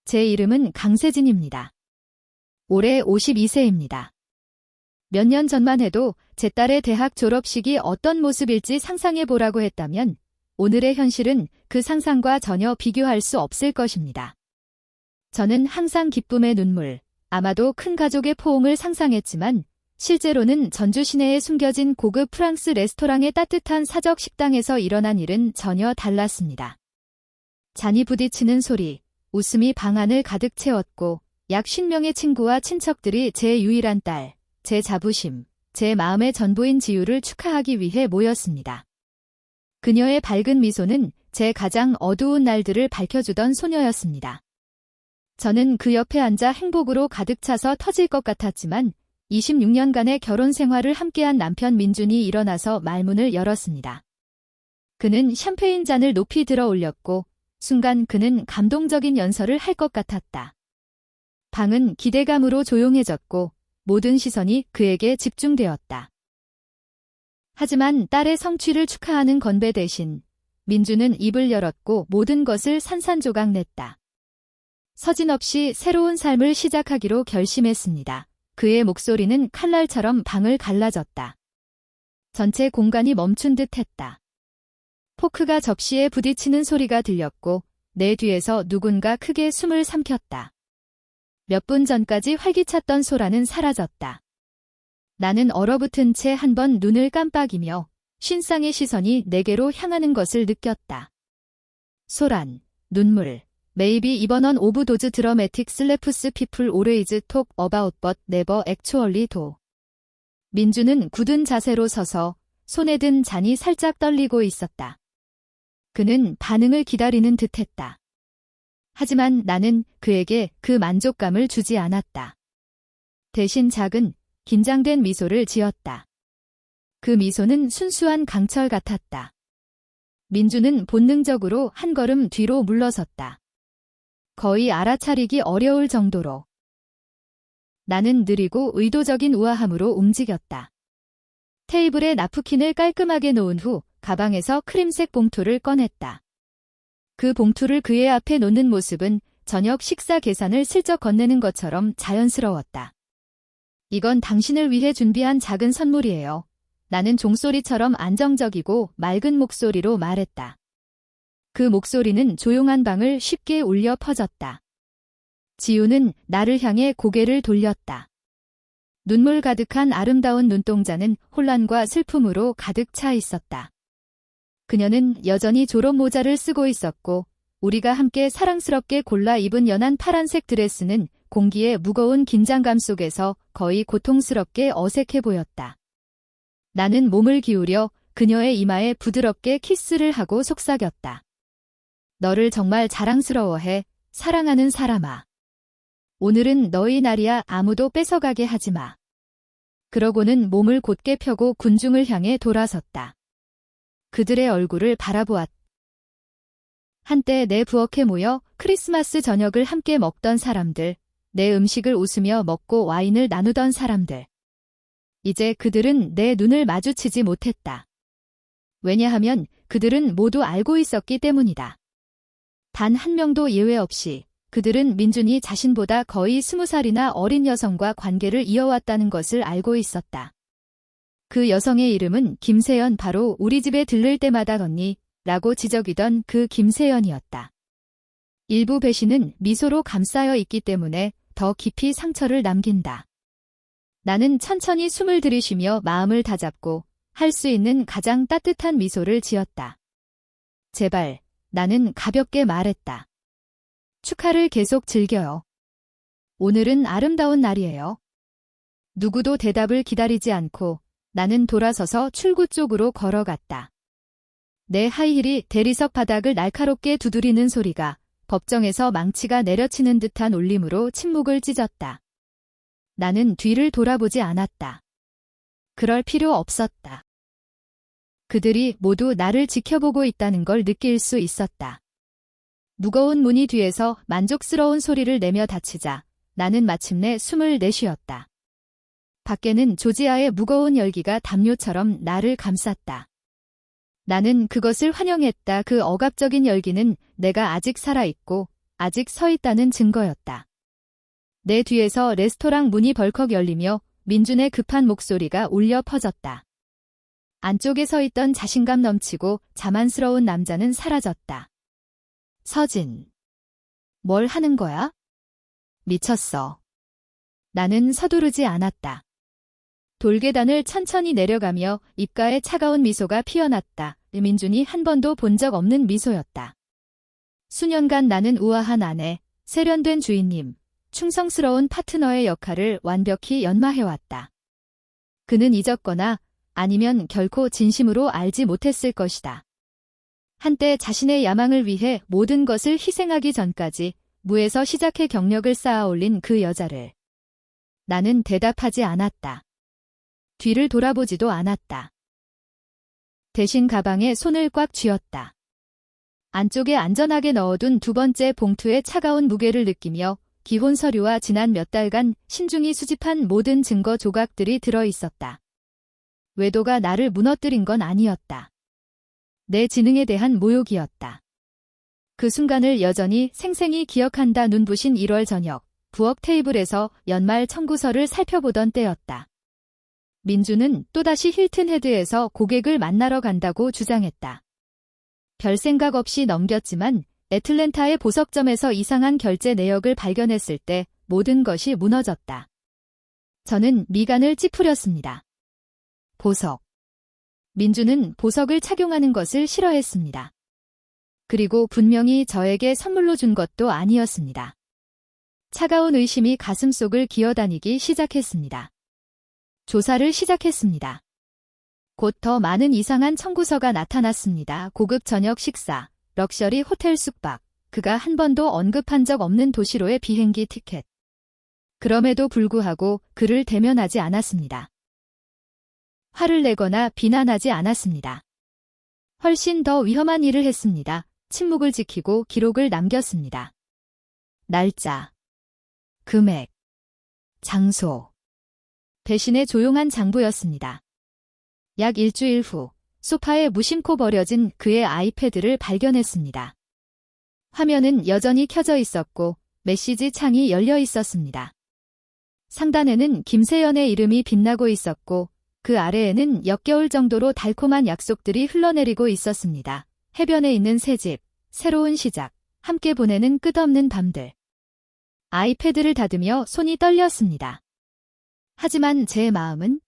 제 이름은 강세진입니다. 올해 52세입니다. 몇 년 전만 해도 제 딸의 대학 졸업식이 어떤 모습일지 상상해보라고 했다면 오늘의 현실은 그 상상과 전혀 비교할 수 없을 것입니다. 저는 항상 기쁨의 눈물, 아마도 큰 가족의 포옹을 상상했지만 실제로는 전주 시내에 숨겨진 고급 프랑스 레스토랑의 따뜻한 사적 식당에서 일어난 일은 전혀 달랐습니다. 잔이 부딪히는 소리, 웃음이 방 안을 가득 채웠고 약 50명의 친구와 친척들이 제 유일한 딸, 제 자부심, 제 마음의 전부인 지유를 축하하기 위해 모였습니다. 그녀의 밝은 미소는 제 가장 어두운 날들을 밝혀주던 소녀였습니다. 저는 그 옆에 앉아 행복으로 가득 차서 터질 것 같았지만 26년간의 결혼 생활을 함께한 남편 민준이 일어나서 말문을 열었습니다. 그는 샴페인 잔을 높이 들어 올렸고 순간 그는 감동적인 연설을 할 것 같았다. 방은 기대감으로 조용해졌고 모든 시선이 그에게 집중되었다. 하지만 딸의 성취를 축하하는 건배 대신 민주는 입을 열었고 모든 것을 산산조각 냈다. 서진없이 새로운 삶을 시작하기로 결심했습니다. 그의 목소리는 칼날처럼 방을 갈라졌다. 전체 공간이 멈춘 듯 했다. 포크가 접시에 부딪히는 소리가 들렸고 내 뒤에서 누군가 크게 숨을 삼켰다. 몇 분 전까지 활기찼던 소라는 사라졌다. 나는 얼어붙은 채 한 번 눈을 깜빡이며 쉰쌍의 시선이 내게로 향하는 것을 느꼈다. 소란, 눈물, Maybe even an of those dramatic slaps people always talk about but never actually do. 민주는 굳은 자세로 서서 손에 든 잔이 살짝 떨리고 있었다. 그는 반응을 기다리는 듯했다. 하지만 나는 그에게 그 만족감을 주지 않았다. 대신 작은, 긴장된 미소를 지었다. 그 미소는 순수한 강철 같았다. 민주는 본능적으로 한 걸음 뒤로 물러섰다. 거의 알아차리기 어려울 정도로. 나는 느리고 의도적인 우아함으로 움직였다. 테이블에 나프킨을 깔끔하게 놓은 후 가방에서 크림색 봉투를 꺼냈다. 그 봉투를 그의 앞에 놓는 모습은 저녁 식사 계산을 슬쩍 건네는 것처럼 자연스러웠다. 이건 당신을 위해 준비한 작은 선물이에요. 나는 종소리처럼 안정적이고 맑은 목소리로 말했다. 그 목소리는 조용한 방을 쉽게 울려 퍼졌다. 지우는 나를 향해 고개를 돌렸다. 눈물 가득한 아름다운 눈동자는 혼란과 슬픔으로 가득 차 있었다. 그녀는 여전히 졸업 모자를 쓰고 있었고 우리가 함께 사랑스럽게 골라 입은 연한 파란색 드레스는 공기의 무거운 긴장감 속에서 거의 고통스럽게 어색해 보였다. 나는 몸을 기울여 그녀의 이마에 부드럽게 키스를 하고 속삭였다. 너를 정말 자랑스러워해, 사랑하는 사람아. 오늘은 너의 날이야. 아무도 뺏어가게 하지 마. 그러고는 몸을 곧게 펴고 군중을 향해 돌아섰다. 그들의 얼굴을 바라보았다. 한때 내 부엌에 모여 크리스마스 저녁을 함께 먹던 사람들, 내 음식을 웃으며 먹고 와인을 나누던 사람들. 이제 그들은 내 눈을 마주치지 못했다. 왜냐하면 그들은 모두 알고 있었기 때문이다. 단 한 명도 예외 없이 그들은 민준이 자신보다 거의 20살이나 어린 여성과 관계를 이어왔다는 것을 알고 있었다. 그 여성의 이름은 김세연, 바로 우리 집에 들를 때마다 언니 라고 지적이던 그 김세연이었다. 일부 배신은 미소로 감싸여 있기 때문에 더 깊이 상처를 남긴다. 나는 천천히 숨을 들이쉬며 마음을 다잡고 할 수 있는 가장 따뜻한 미소를 지었다. 제발, 나는 가볍게 말했다. 축하를 계속 즐겨요. 오늘은 아름다운 날이에요. 누구도 대답을 기다리지 않고 나는 돌아서서 출구 쪽으로 걸어갔다. 내 하이힐이 대리석 바닥을 날카롭게 두드리는 소리가 법정에서 망치가 내려치는 듯한 울림으로 침묵을 찢었다. 나는 뒤를 돌아보지 않았다. 그럴 필요 없었다. 그들이 모두 나를 지켜보고 있다는 걸 느낄 수 있었다. 무거운 문이 뒤에서 만족스러운 소리를 내며 닫히자 나는 마침내 숨을 내쉬었다. 밖에는 조지아의 무거운 열기가 담요처럼 나를 감쌌다. 나는 그것을 환영했다. 그 억압적인 열기는 내가 아직 살아있고 아직 서 있다는 증거였다. 내 뒤에서 레스토랑 문이 벌컥 열리며 민준의 급한 목소리가 울려 퍼졌다. 안쪽에 서 있던 자신감 넘치고 자만스러운 남자는 사라졌다. 서진. 뭘 하는 거야? 미쳤어. 나는 서두르지 않았다. 돌계단을 천천히 내려가며 입가에 차가운 미소가 피어났다. 민준이 한 번도 본 적 없는 미소였다. 수년간 나는 우아한 아내, 세련된 주인님, 충성스러운 파트너의 역할을 완벽히 연마해왔다. 그는 잊었거나 아니면 결코 진심으로 알지 못했을 것이다. 한때 자신의 야망을 위해 모든 것을 희생하기 전까지 무에서 시작해 경력을 쌓아올린 그 여자를. 나는 대답하지 않았다. 뒤를 돌아보지도 않았다. 대신 가방에 손을 꽉 쥐었다. 안쪽에 안전하게 넣어둔 두 번째 봉투의 차가운 무게를 느끼며 기혼 서류와 지난 몇 달간 신중히 수집한 모든 증거 조각들이 들어 있었다. 외도가 나를 무너뜨린 건 아니었다. 내 지능에 대한 모욕이었다. 그 순간을 여전히 생생히 기억한다. 눈부신 1월 저녁, 부엌 테이블에서 연말 청구서를 살펴보던 때였다. 민주는 또다시 힐튼 헤드에서 고객을 만나러 간다고 주장했다. 별 생각 없이 넘겼지만 애틀랜타의 보석점에서 이상한 결제 내역을 발견했을 때 모든 것이 무너졌다. 저는 미간을 찌푸렸습니다. 보석. 민주는 보석을 착용하는 것을 싫어했습니다. 그리고 분명히 저에게 선물로 준 것도 아니었습니다. 차가운 의심이 가슴속을 기어다니기 시작했습니다. 조사를 시작했습니다. 곧 더 많은 이상한 청구서가 나타났습니다. 고급 저녁 식사, 럭셔리 호텔 숙박, 그가 한 번도 언급한 적 없는 도시로의 비행기 티켓. 그럼에도 불구하고 그를 대면하지 않았습니다. 화를 내거나 비난하지 않았습니다. 훨씬 더 위험한 일을 했습니다. 침묵을 지키고 기록을 남겼습니다. 날짜, 금액, 장소. 대신에 조용한 장부였습니다. 약 일주일 후 소파에 무심코 버려진 그의 아이패드를 발견했습니다. 화면은 여전히 켜져 있었고 메시지 창이 열려 있었습니다. 상단에는 김세연의 이름이 빛나고 있었고 그 아래에는 역겨울 정도로 달콤한 약속들이 흘러내리고 있었습니다. 해변에 있는 새집, 새로운 시작, 함께 보내는 끝없는 밤들. 아이패드를 닫으며 손이 떨렸습니다. 하지만 제 마음은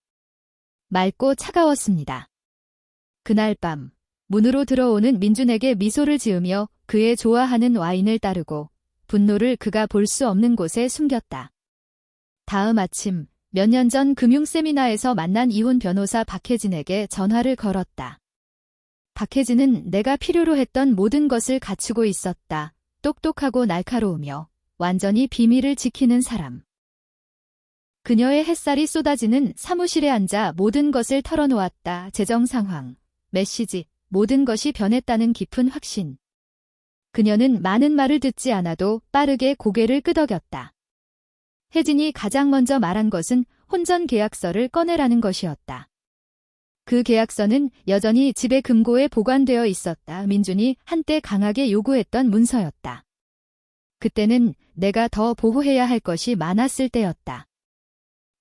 맑고 차가웠습니다. 그날 밤, 문으로 들어오는 민준에게 미소를 지으며 그의 좋아하는 와인을 따르고 분노를 그가 볼 수 없는 곳에 숨겼다. 다음 아침, 몇 년 전 금융 세미나에서 만난 이혼 변호사 박혜진에게 전화를 걸었다. 박혜진은 내가 필요로 했던 모든 것을 갖추고 있었다. 똑똑하고 날카로우며 완전히 비밀을 지키는 사람. 그녀의 햇살이 쏟아지는 사무실에 앉아 모든 것을 털어놓았다. 재정 상황, 메시지, 모든 것이 변했다는 깊은 확신. 그녀는 많은 말을 듣지 않아도 빠르게 고개를 끄덕였다. 혜진이 가장 먼저 말한 것은 혼전 계약서를 꺼내라는 것이었다. 그 계약서는 여전히 집의 금고에 보관되어 있었다. 민준이 한때 강하게 요구했던 문서였다. 그때는 내가 더 보호해야 할 것이 많았을 때였다.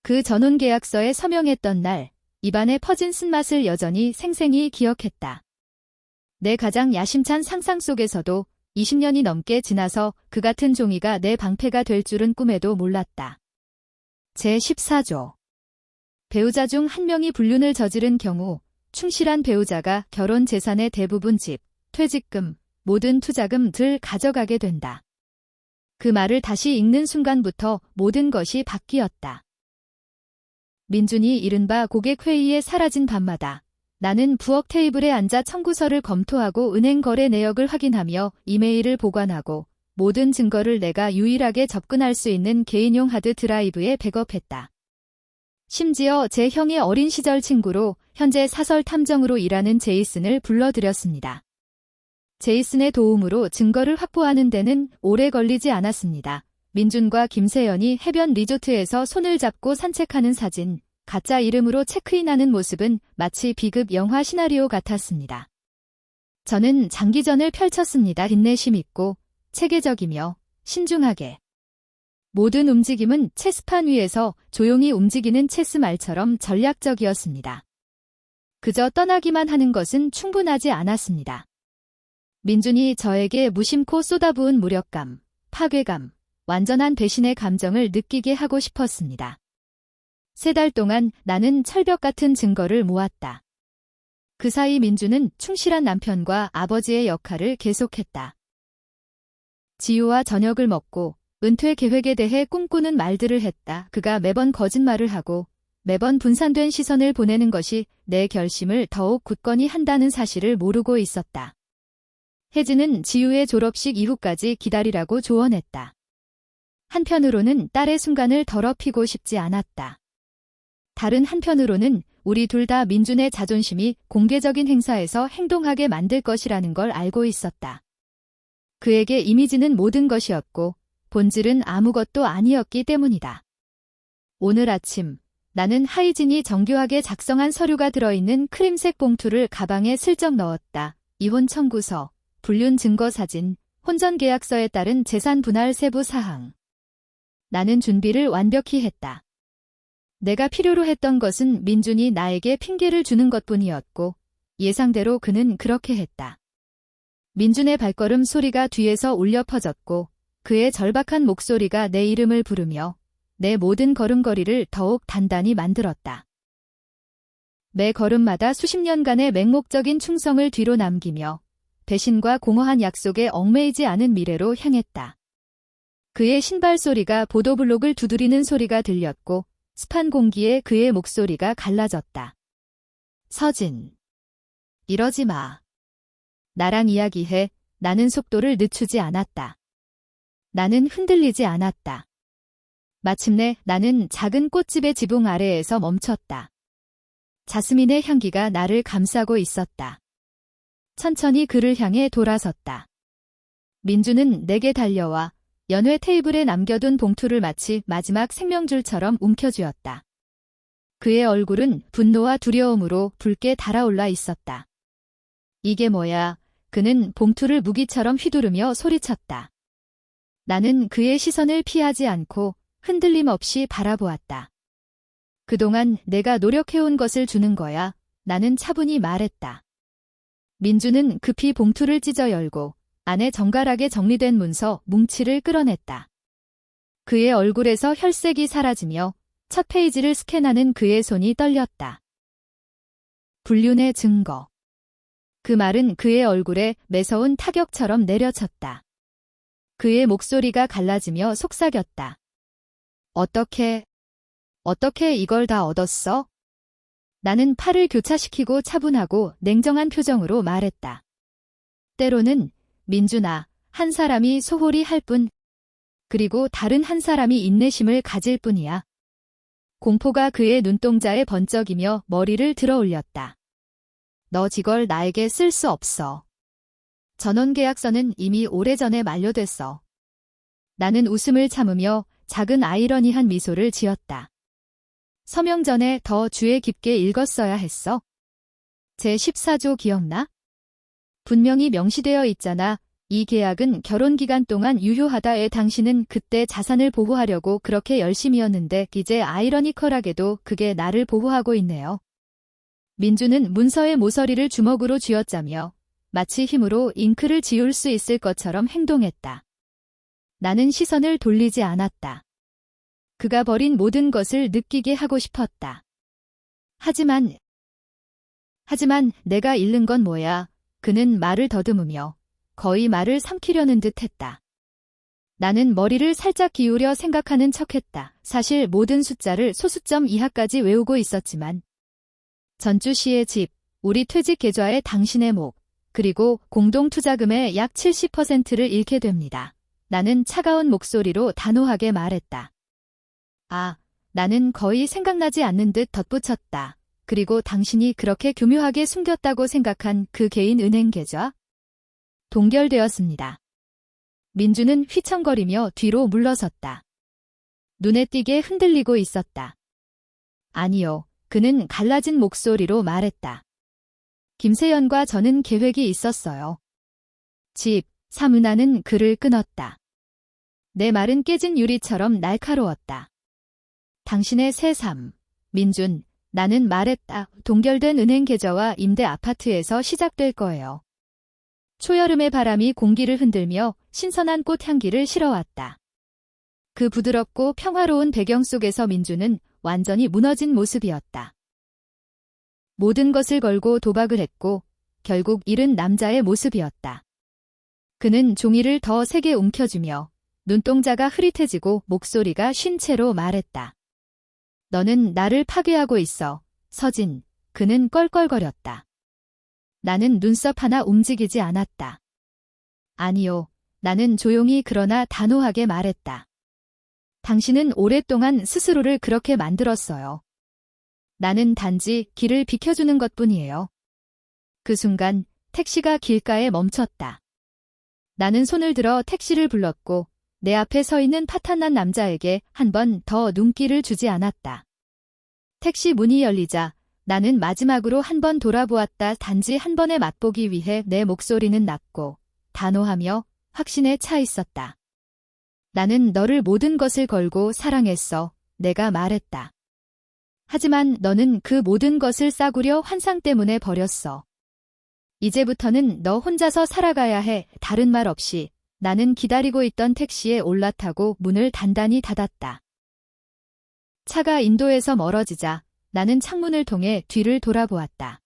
그 전혼 계약서에 서명했던 날, 입안에 퍼진 쓴맛을 여전히 생생히 기억했다. 내 가장 야심찬 상상 속에서도 20년이 넘게 지나서 그 같은 종이가 내 방패가 될 줄은 꿈에도 몰랐다. 제14조. 배우자 중 한 명이 불륜을 저지른 경우 충실한 배우자가 결혼 재산의 대부분 집, 퇴직금, 모든 투자금들 가져가게 된다. 그 말을 다시 읽는 순간부터 모든 것이 바뀌었다. 민준이 이른바 고객회의에 사라진 밤마다 나는 부엌 테이블에 앉아 청구서를 검토하고 은행 거래 내역을 확인하며 이메일을 보관하고 모든 증거를 내가 유일하게 접근할 수 있는 개인용 하드 드라이브에 백업했다. 심지어 제 형의 어린 시절 친구로 현재 사설 탐정으로 일하는 제이슨을 불러들였습니다. 제이슨의 도움으로 증거를 확보하는 데는 오래 걸리지 않았습니다. 민준과 김세연이 해변 리조트에서 손을 잡고 산책하는 사진, 가짜 이름으로 체크인하는 모습은 마치 비급 영화 시나리오 같았습니다. 저는 장기전을 펼쳤습니다. 인내심 있고 체계적이며 신중하게. 모든 움직임은 체스판 위에서 조용히 움직이는 체스 말처럼 전략적이었습니다. 그저 떠나기만 하는 것은 충분하지 않았습니다. 민준이 저에게 무심코 쏟아부은 무력감, 파괴감, 완전한 배신의 감정을 느끼게 하고 싶었습니다. 3달 동안 나는 철벽 같은 증거를 모았다. 그 사이 민준은 충실한 남편과 아버지의 역할을 계속했다. 지우와 저녁을 먹고 은퇴 계획에 대해 꿈꾸는 말들을 했다. 그가 매번 거짓말을 하고 매번 분산된 시선을 보내는 것이 내 결심을 더욱 굳건히 한다는 사실을 모르고 있었다. 혜진은 지우의 졸업식 이후까지 기다리라고 조언했다. 한편으로는 딸의 순간을 더럽히고 싶지 않았다. 다른 한편으로는 우리 둘 다 민준의 자존심이 공개적인 행사에서 행동하게 만들 것이라는 걸 알고 있었다. 그에게 이미지는 모든 것이었고 본질은 아무것도 아니었기 때문이다. 오늘 아침 나는 하이진이 정교하게 작성한 서류가 들어있는 크림색 봉투를 가방에 슬쩍 넣었다. 이혼 청구서, 불륜 증거 사진, 혼전 계약서에 따른 재산 분할 세부 사항. 나는 준비를 완벽히 했다. 내가 필요로 했던 것은 민준이 나에게 핑계를 주는 것뿐이었고 예상대로 그는 그렇게 했다. 민준의 발걸음 소리가 뒤에서 울려 퍼졌고 그의 절박한 목소리가 내 이름을 부르며 내 모든 걸음걸이를 더욱 단단히 만들었다. 매 걸음마다 수십 년간의 맹목적인 충성을 뒤로 남기며 배신과 공허한 약속에 얽매이지 않은 미래로 향했다. 그의 신발 소리가 보도블록을 두드리는 소리가 들렸고 습한 공기에 그의 목소리가 갈라졌다. 서진. 이러지 마. 나랑 이야기해. 나는 속도를 늦추지 않았다. 나는 흔들리지 않았다. 마침내 나는 작은 꽃집의 지붕 아래에서 멈췄다. 자스민의 향기가 나를 감싸고 있었다. 천천히 그를 향해 돌아섰다. 민주는 내게 달려와 연회 테이블에 남겨둔 봉투를 마치 마지막 생명줄처럼 움켜쥐었다. 그의 얼굴은 분노와 두려움으로 붉게 달아올라 있었다. 이게 뭐야? 그는 봉투를 무기처럼 휘두르며 소리쳤다. 나는 그의 시선을 피하지 않고 흔들림 없이 바라보았다. 그동안 내가 노력해온 것을 주는 거야. 나는 차분히 말했다. 민주는 급히 봉투를 찢어 열고 안에 정갈하게 정리된 문서 뭉치를 끌어냈다. 그의 얼굴에서 혈색이 사라지며 첫 페이지를 스캔하는 그의 손이 떨렸다. 불륜의 증거. 그 말은 그의 얼굴에 매서운 타격처럼 내려쳤다. 그의 목소리가 갈라지며 속삭였다. 어떻게 이걸 다 얻었어? 나는 팔을 교차시키고 차분하고 냉정한 표정으로 말했다. 때로는 민준아, 한 사람이 소홀히 할 뿐, 그리고 다른 한 사람이 인내심을 가질 뿐이야. 공포가 그의 눈동자에 번쩍이며 머리를 들어 올렸다. 너 지걸 나에게 쓸 수 없어. 전원계약서는 이미 오래전에 만료됐어. 나는 웃음을 참으며 작은 아이러니한 미소를 지었다. 서명 전에 더 주의 깊게 읽었어야 했어. 제14조 기억나? 분명히 명시되어 있잖아. 이 계약은 결혼 기간 동안 유효하다에 당신은 그때 자산을 보호하려고 그렇게 열심이었는데 이제 아이러니컬하게도 그게 나를 보호하고 있네요. 민주는 문서의 모서리를 주먹으로 쥐어짜며 마치 힘으로 잉크를 지울 수 있을 것처럼 행동했다. 나는 시선을 돌리지 않았다. 그가 버린 모든 것을 느끼게 하고 싶었다. 하지만 내가 잃는 건 뭐야? 그는 말을 더듬으며 거의 말을 삼키려는 듯 했다. 나는 머리를 살짝 기울여 생각하는 척했다. 사실 모든 숫자를 소수점 이하까지 외우고 있었지만 전주 씨의 집, 우리 퇴직 계좌에 당신의 목, 그리고 공동투자금의 약 70%를 잃게 됩니다. 나는 차가운 목소리로 단호하게 말했다. 나는 거의 생각나지 않는 듯 덧붙였다. 그리고 당신이 그렇게 교묘하게 숨겼다고 생각한 그 개인 은행 계좌? 동결되었습니다. 민주는 휘청거리며 뒤로 물러섰다. 눈에 띄게 흔들리고 있었다. 아니요, 그는 갈라진 목소리로 말했다. 김세연과 저는 계획이 있었어요. 집, 사문화는 그를 끊었다. 내 말은 깨진 유리처럼 날카로웠다. 당신의 새삼, 민준, 나는 말했다. 동결된 은행 계좌와 임대 아파트에서 시작될 거예요. 초여름의 바람이 공기를 흔들며 신선한 꽃향기를 실어왔다. 그 부드럽고 평화로운 배경 속에서 민주는 완전히 무너진 모습이었다. 모든 것을 걸고 도박을 했고 결국 잃은 남자의 모습이었다. 그는 종이를 더 세게 움켜쥐며 눈동자가 흐릿해지고 목소리가 쉰 채로 말했다. 너는 나를 파괴하고 있어, 서진. 그는 껄껄거렸다. 나는 눈썹 하나 움직이지 않았다. 아니요. 나는 조용히 그러나 단호하게 말했다. 당신은 오랫동안 스스로를 그렇게 만들었어요. 나는 단지 길을 비켜주는 것뿐이에요. 그 순간 택시가 길가에 멈췄다. 나는 손을 들어 택시를 불렀고 내 앞에 서 있는 파탄난 남자에게 한 번 더 눈길을 주지 않았다. 택시 문이 열리자 나는 마지막으로 한 번 돌아보았다. 단지 한 번에 맛보기 위해 내 목소리는 낮고 단호하며 확신에 차 있었다. 나는 너를 모든 것을 걸고 사랑했어. 내가 말했다. 하지만 너는 그 모든 것을 싸구려 환상 때문에 버렸어. 이제부터는 너 혼자서 살아가야 해. 다른 말 없이 나는 기다리고 있던 택시에 올라타고 문을 단단히 닫았다. 차가 인도에서 멀어지자 나는 창문을 통해 뒤를 돌아보았다.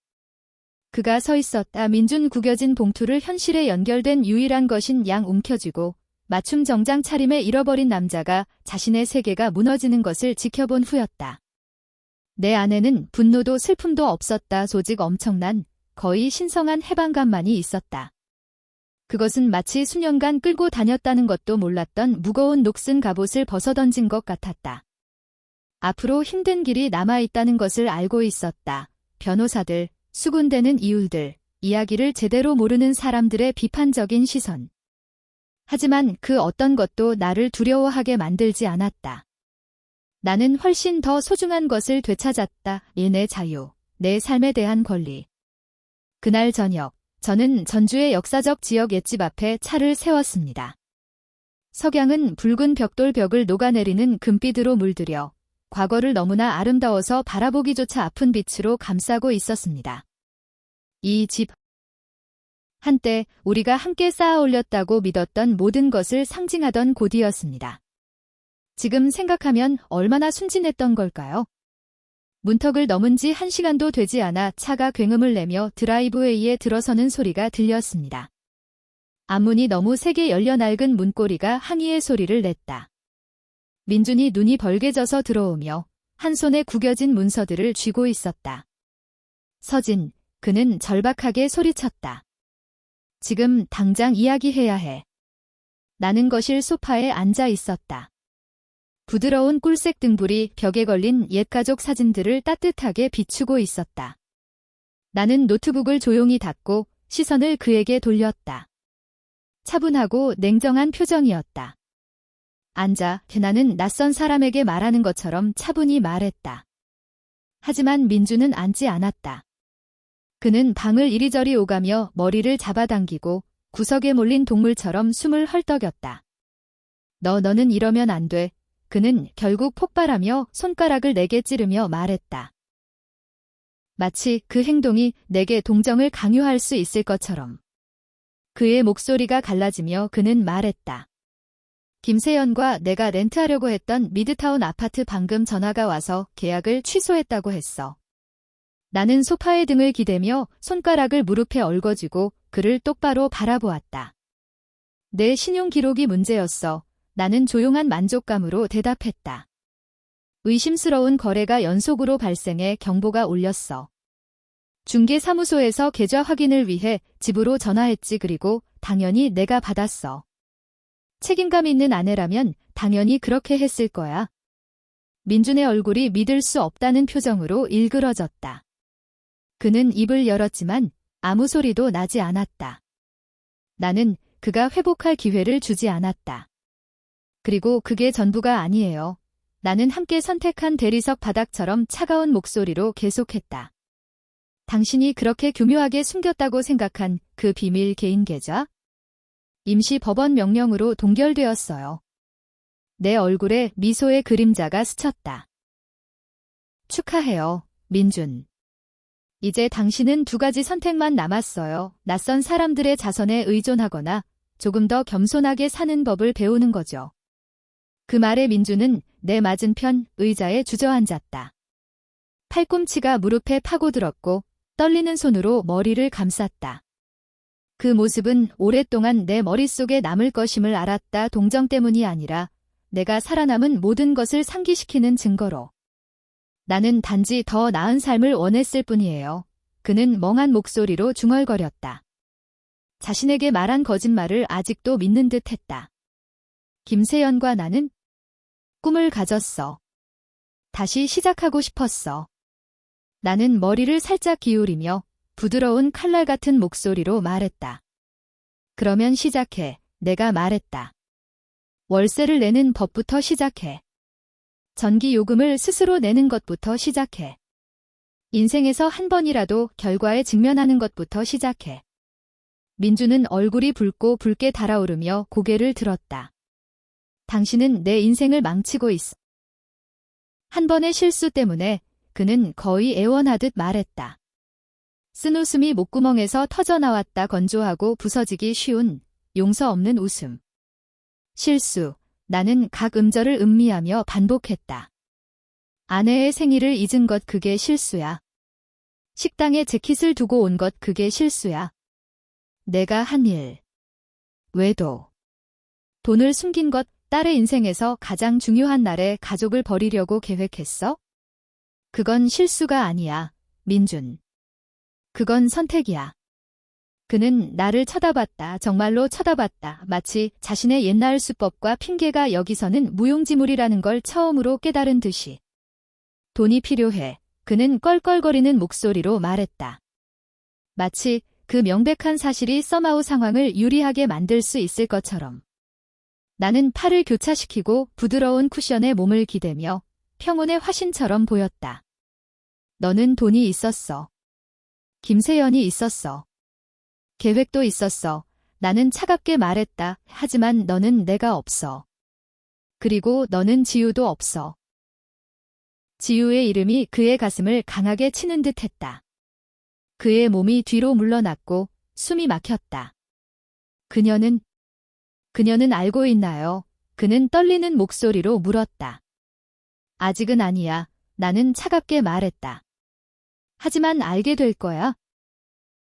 그가 서 있었다. 민준 구겨진 봉투를 현실에 연결된 유일한 것인 양 움켜쥐고 맞춤 정장 차림에 잃어버린 남자가 자신의 세계가 무너지는 것을 지켜본 후였다. 내 안에는 분노도 슬픔도 없었다. 오직 엄청난, 거의 신성한 해방감만이 있었다. 그것은 마치 수년간 끌고 다녔다는 것도 몰랐던 무거운 녹슨 갑옷을 벗어던진 것 같았다. 앞으로 힘든 길이 남아있다는 것을 알고 있었다. 변호사들, 수군대는 이율들, 이야기를 제대로 모르는 사람들의 비판적인 시선. 하지만 그 어떤 것도 나를 두려워하게 만들지 않았다. 나는 훨씬 더 소중한 것을 되찾았다. 내 자유, 내 삶에 대한 권리. 그날 저녁, 저는 전주의 역사적 지역 옛집 앞에 차를 세웠습니다. 석양은 붉은 벽돌벽을 녹아내리는 금빛으로 물들여 과거를 너무나 아름다워서 바라보기조차 아픈 빛으로 감싸고 있었습니다. 이 집, 한때 우리가 함께 쌓아 올렸다고 믿었던 모든 것을 상징하던 곳이었습니다. 지금 생각하면 얼마나 순진했던 걸까요? 문턱을 넘은 지 1시간도 되지 않아 차가 굉음을 내며 드라이브웨이에 들어서는 소리가 들렸습니다. 앞문이 너무 세게 열려 낡은 문고리가 항의의 소리를 냈다. 민준이 눈이 벌게져서 들어오며 한 손에 구겨진 문서들을 쥐고 있었다. 서진, 그는 절박하게 소리쳤다. 지금 당장 이야기해야 해. 나는 거실 소파에 앉아 있었다. 부드러운 꿀색 등불이 벽에 걸린 옛 가족 사진들을 따뜻하게 비추고 있었다. 나는 노트북을 조용히 닫고 시선을 그에게 돌렸다. 차분하고 냉정한 표정이었다. 앉아, 나는 낯선 사람에게 말하는 것처럼 차분히 말했다. 하지만 민주는 앉지 않았다. 그는 방을 이리저리 오가며 머리를 잡아당기고 구석에 몰린 동물처럼 숨을 헐떡였다. 너는 이러면 안 돼. 그는 결국 폭발하며 손가락을 내게 찌르며 말했다. 마치 그 행동이 내게 동정을 강요할 수 있을 것처럼. 그의 목소리가 갈라지며 그는 말했다. 김세연과 내가 렌트하려고 했던 미드타운 아파트 방금 전화가 와서 계약을 취소했다고 했어. 나는 소파에 등을 기대며 손가락을 무릎에 얽어쥐고 그를 똑바로 바라보았다. 내 신용 기록이 문제였어. 나는 조용한 만족감으로 대답했다. 의심스러운 거래가 연속으로 발생해 경보가 울렸어. 중개사무소에서 계좌 확인을 위해 집으로 전화했지. 그리고 당연히 내가 받았어. 책임감 있는 아내라면 당연히 그렇게 했을 거야. 민준의 얼굴이 믿을 수 없다는 표정으로 일그러졌다. 그는 입을 열었지만 아무 소리도 나지 않았다. 나는 그가 회복할 기회를 주지 않았다. 그리고 그게 전부가 아니에요. 나는 함께 선택한 대리석 바닥처럼 차가운 목소리로 계속했다. 당신이 그렇게 교묘하게 숨겼다고 생각한 그 비밀 개인 계좌? 임시 법원 명령으로 동결되었어요. 내 얼굴에 미소의 그림자가 스쳤다. 축하해요, 민준. 이제 당신은 두 가지 선택만 남았어요. 낯선 사람들의 자선에 의존하거나 조금 더 겸손하게 사는 법을 배우는 거죠. 그 말에 민준은 내 맞은편 의자에 주저앉았다. 팔꿈치가 무릎에 파고들었고 떨리는 손으로 머리를 감쌌다. 그 모습은 오랫동안 내 머릿속에 남을 것임을 알았다. 동정 때문이 아니라 내가 살아남은 모든 것을 상기시키는 증거로. 나는 단지 더 나은 삶을 원했을 뿐이에요. 그는 멍한 목소리로 중얼거렸다. 자신에게 말한 거짓말을 아직도 믿는 듯 했다. 김세연과 나는 꿈을 가졌어. 다시 시작하고 싶었어. 나는 머리를 살짝 기울이며 부드러운 칼날 같은 목소리로 말했다. 그러면 시작해. 내가 말했다. 월세를 내는 법부터 시작해. 전기 요금을 스스로 내는 것부터 시작해. 인생에서 한 번이라도 결과에 직면하는 것부터 시작해. 민주는 얼굴이 붉고 붉게 달아오르며 고개를 들었다. 당신은 내 인생을 망치고 있어. 한 번의 실수 때문에 그는 거의 애원하듯 말했다. 쓴 웃음이 목구멍에서 터져나왔다. 건조하고 부서지기 쉬운 용서 없는 웃음. 실수. 나는 각 음절을 음미하며 반복했다. 아내의 생일을 잊은 것 그게 실수야. 식당에 재킷을 두고 온 것 그게 실수야. 내가 한 일. 외도. 돈을 숨긴 것. 딸의 인생에서 가장 중요한 날에 가족을 버리려고 계획했어? 그건 실수가 아니야, 민준. 그건 선택이야. 그는 나를 쳐다봤다. 정말로 쳐다봤다. 마치 자신의 옛날 수법과 핑계가 여기서는 무용지물이라는 걸 처음으로 깨달은 듯이. 돈이 필요해. 그는 껄껄거리는 목소리로 말했다. 마치 그 명백한 사실이 썸아웃 상황을 유리하게 만들 수 있을 것처럼. 나는 팔을 교차시키고 부드러운 쿠션에 몸을 기대며 평온의 화신처럼 보였다. 너는 돈이 있었어. 김세연이 있었어. 계획도 있었어. 나는 차갑게 말했다. 하지만 너는 내가 없어. 그리고 너는 지우도 없어. 지우의 이름이 그의 가슴을 강하게 치는 듯 했다. 그의 몸이 뒤로 물러났고 숨이 막혔다. 그녀는 알고 있나요? 그는 떨리는 목소리로 물었다. 아직은 아니야. 나는 차갑게 말했다. 하지만 알게 될 거야.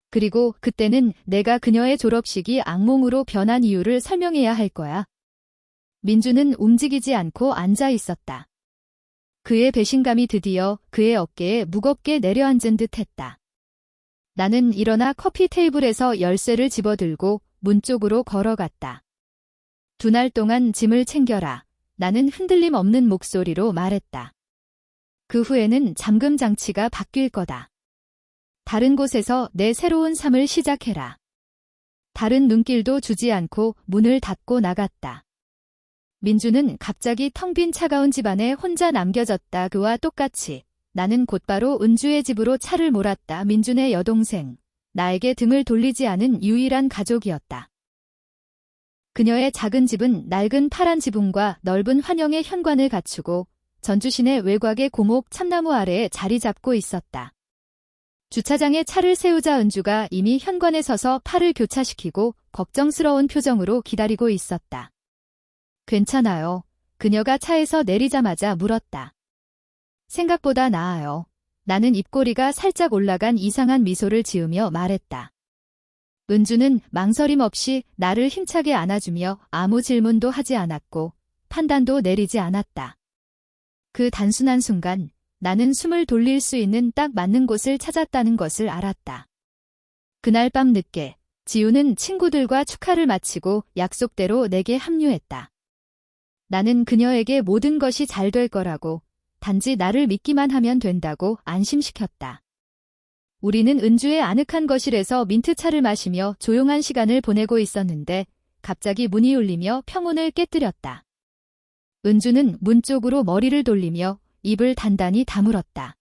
그리고 그때는 내가 그녀의 졸업식이 악몽으로 변한 이유를 설명해야 할 거야. 민주는 움직이지 않고 앉아 있었다. 그의 배신감이 드디어 그의 어깨에 무겁게 내려앉은 듯 했다. 나는 일어나 커피 테이블에서 열쇠를 집어들고 문 쪽으로 걸어갔다. 2날 동안 짐을 챙겨라. 나는 흔들림 없는 목소리로 말했다. 그 후에는 잠금 장치가 바뀔 거다. 다른 곳에서 내 새로운 삶을 시작해라. 다른 눈길도 주지 않고 문을 닫고 나갔다. 민주는 갑자기 텅 빈 차가운 집안에 혼자 남겨졌다. 그와 똑같이 나는 곧바로 은주의 집으로 차를 몰았다. 민준의 여동생. 나에게 등을 돌리지 않은 유일한 가족이었다. 그녀의 작은 집은 낡은 파란 지붕과 넓은 환영의 현관을 갖추고 전주시내 외곽의 고목 참나무 아래에 자리 잡고 있었다. 주차장에 차를 세우자 은주가 이미 현관에 서서 팔을 교차시키고 걱정스러운 표정으로 기다리고 있었다. 괜찮아요. 그녀가 차에서 내리자마자 물었다. 생각보다 나아요. 나는 입꼬리가 살짝 올라간 이상한 미소를 지으며 말했다. 은주는 망설임 없이 나를 힘차게 안아주며 아무 질문도 하지 않았고 판단도 내리지 않았다. 그 단순한 순간 나는 숨을 돌릴 수 있는 딱 맞는 곳을 찾았다는 것을 알았다. 그날 밤 늦게 지우는 친구들과 축하를 마치고 약속대로 내게 합류했다. 나는 그녀에게 모든 것이 잘 될 거라고 단지 나를 믿기만 하면 된다고 안심시켰다. 우리는 은주의 아늑한 거실에서 민트차를 마시며 조용한 시간을 보내고 있었는데 갑자기 문이 울리며 평온을 깨뜨렸다. 은주는 문 쪽으로 머리를 돌리며 입을 단단히 다물었다.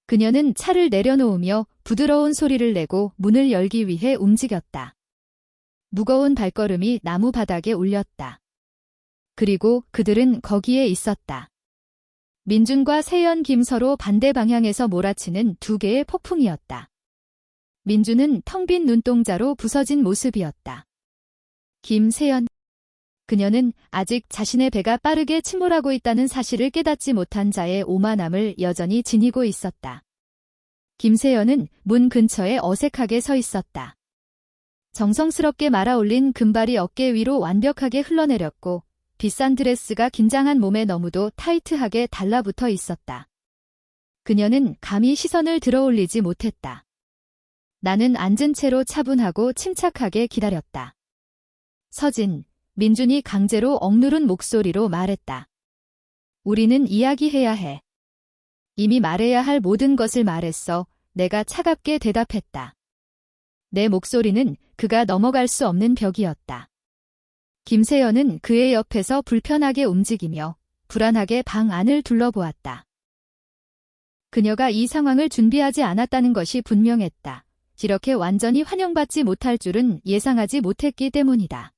그녀는 차를 내려놓으며 부드러운 소리를 내고 문을 열기 위해 움직였다. 무거운 발걸음이 나무 바닥에 울렸다. 그리고 그들은 거기에 있었다. 민준과 세연, 김 서로 반대 방향에서 몰아치는 두 개의 폭풍이었다. 민준은 텅 빈 눈동자로 부서진 모습이었다. 김세연. 그녀는 아직 자신의 배가 빠르게 침몰하고 있다는 사실을 깨닫지 못한 자의 오만함을 여전히 지니고 있었다. 김세연은 문 근처에 어색하게 서 있었다. 정성스럽게 말아올린 금발이 어깨 위로 완벽하게 흘러내렸고 비싼 드레스가 긴장한 몸에 너무도 타이트하게 달라붙어 있었다. 그녀는 감히 시선을 들어올리지 못했다. 나는 앉은 채로 차분하고 침착하게 기다렸다. 서진, 민준이 강제로 억누른 목소리로 말했다. 우리는 이야기해야 해. 이미 말해야 할 모든 것을 말했어. 내가 차갑게 대답했다. 내 목소리는 그가 넘어갈 수 없는 벽이었다. 김세연은 그의 옆에서 불편하게 움직이며 불안하게 방 안을 둘러보았다. 그녀가 이 상황을 준비하지 않았다는 것이 분명했다. 이렇게 완전히 환영받지 못할 줄은 예상하지 못했기 때문이다.